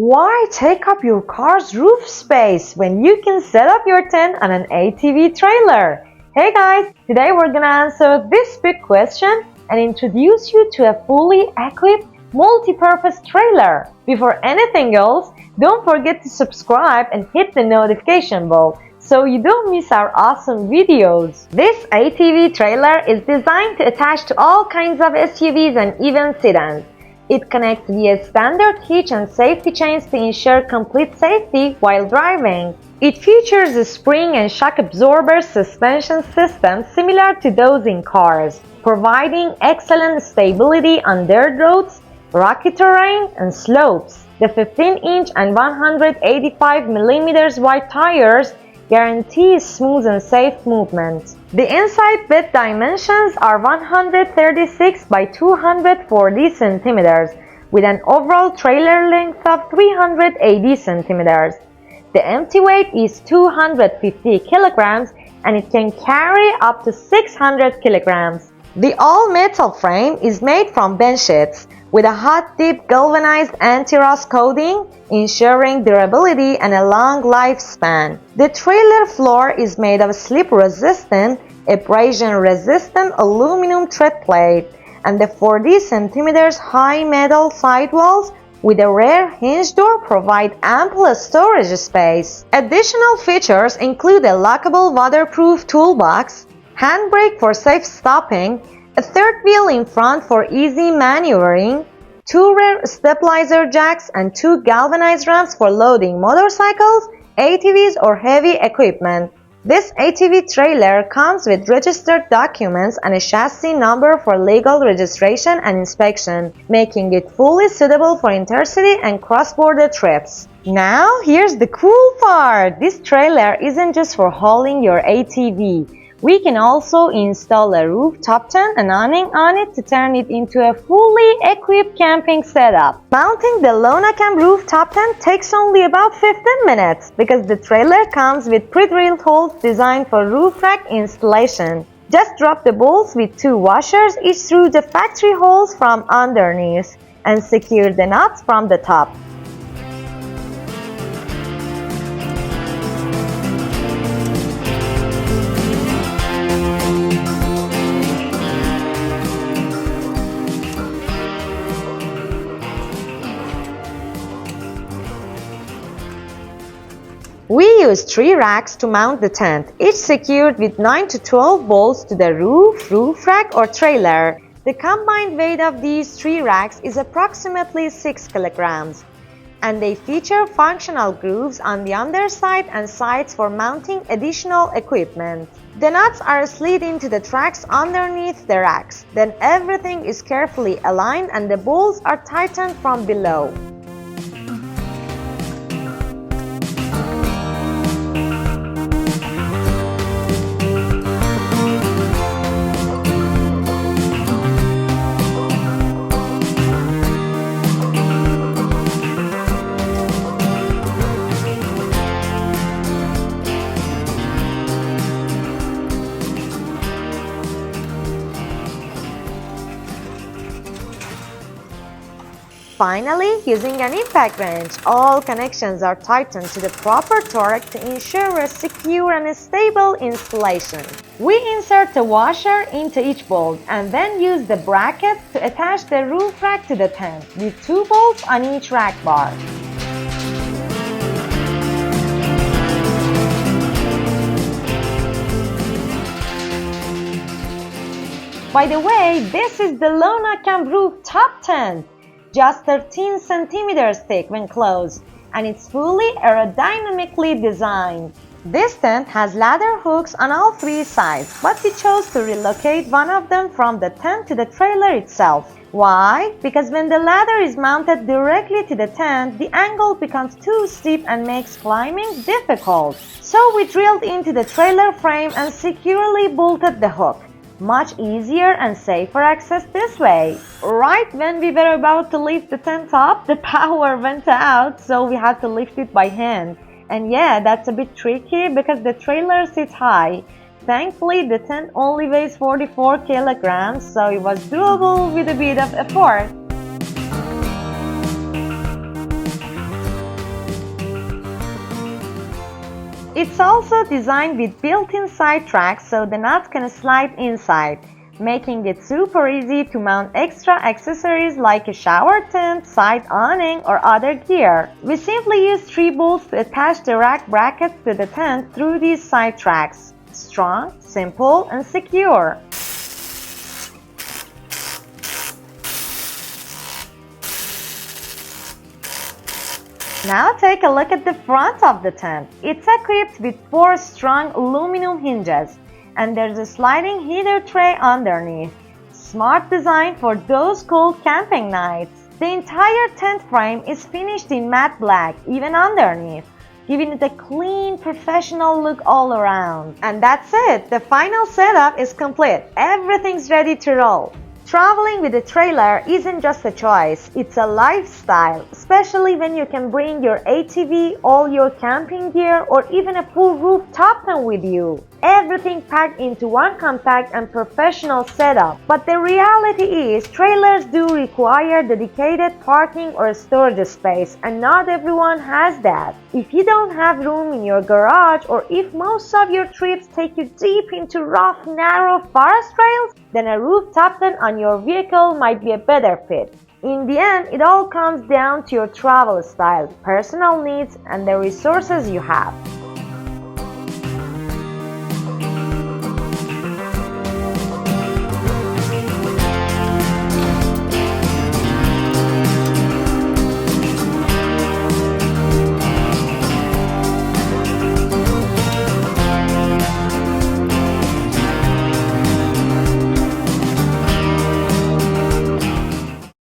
Why take up your car's roof space when you can set up your tent on an ATV trailer? Hey guys, today we're gonna answer this big question and introduce you to a fully equipped multi-purpose trailer. Before anything else, don't forget to subscribe and hit the notification bell so you don't miss our awesome videos. This ATV trailer is designed to attach to all kinds of SUVs and even sedans. It connects via standard hitch and safety chains to ensure complete safety while driving. It features a spring and shock absorber suspension system similar to those in cars, providing excellent stability on dirt roads, rocky terrain, and slopes. The 15-inch and 185mm wide tires guarantee smooth and safe movement. The inside bed dimensions are 136 by 240 centimeters, with an overall trailer length of 380 centimeters. The empty weight is 250 kilograms and it can carry up to 600 kilograms. The all-metal frame is made from bench sheets with a hot-dip galvanized anti-rust coating, ensuring durability and a long lifespan. The trailer floor is made of slip-resistant, abrasion-resistant aluminum tread plate, and the 40 cm high metal sidewalls with a rear hinge door provide ample storage space. Additional features include a lockable waterproof toolbox, handbrake for safe stopping, a third wheel in front for easy maneuvering, 2 rear stabilizer jacks, and 2 galvanized ramps for loading motorcycles, ATVs, or heavy equipment. This ATV trailer comes with registered documents and a chassis number for legal registration and inspection, making it fully suitable for intercity and cross-border trips. Now, here's the cool part! This trailer isn't just for hauling your ATV. We can also install a rooftop tent and awning on it to turn it into a fully equipped camping setup. Mounting the LonaCam rooftop tent takes only about 15 minutes because the trailer comes with pre-drilled holes designed for roof rack installation. Just drop the bolts with 2 washers each through the factory holes from underneath and secure the nuts from the top. We use 3 racks to mount the tent, each secured with 9 to 12 bolts to the roof rack or trailer. The combined weight of these 3 racks is approximately 6 kilograms, and they feature functional grooves on the underside and sides for mounting additional equipment. The nuts are slid into the tracks underneath the racks. Then everything is carefully aligned and the bolts are tightened from below. Finally, using an impact wrench, all connections are tightened to the proper torque to ensure a secure and stable installation. We insert a washer into each bolt and then use the brackets to attach the roof rack to the tent, with 2 bolts on each rack bar. By the way, this is the LonaCam rooftop tent. Just 13 centimeters thick when closed, and it's fully aerodynamically designed. This tent has ladder hooks on all 3 sides, but we chose to relocate one of them from the tent to the trailer itself. Why? Because when the ladder is mounted directly to the tent, the angle becomes too steep and makes climbing difficult. So we drilled into the trailer frame and securely bolted the hook. Much easier and safer access this way. Right when we were about to lift the tent up, the power went out, so we had to lift it by hand. And yeah, that's a bit tricky because the trailer sits high. Thankfully, the tent only weighs 44 kilograms, so it was doable with a bit of effort. It's also designed with built-in side tracks so the nuts can slide inside, making it super easy to mount extra accessories like a shower tent, side awning, or other gear. We simply use 3 bolts to attach the rack brackets to the tent through these side tracks. Strong, simple, and secure. Now take a look at the front of the tent. It's equipped with 4 strong aluminum hinges, and there's a sliding heater tray underneath. Smart design for those cold camping nights. The entire tent frame is finished in matte black, even underneath, giving it a clean, professional look all around. And that's it! The final setup is complete. Everything's ready to roll. Traveling with a trailer isn't just a choice, it's a lifestyle, especially when you can bring your ATV, all your camping gear, or even a full rooftop tent with you. Everything packed into one compact and professional setup. But the reality is, trailers do require dedicated parking or storage space, and not everyone has that. If you don't have room in your garage, or if most of your trips take you deep into rough, narrow forest trails, then a rooftop tent on your vehicle might be a better fit. In the end, it all comes down to your travel style, personal needs, and the resources you have.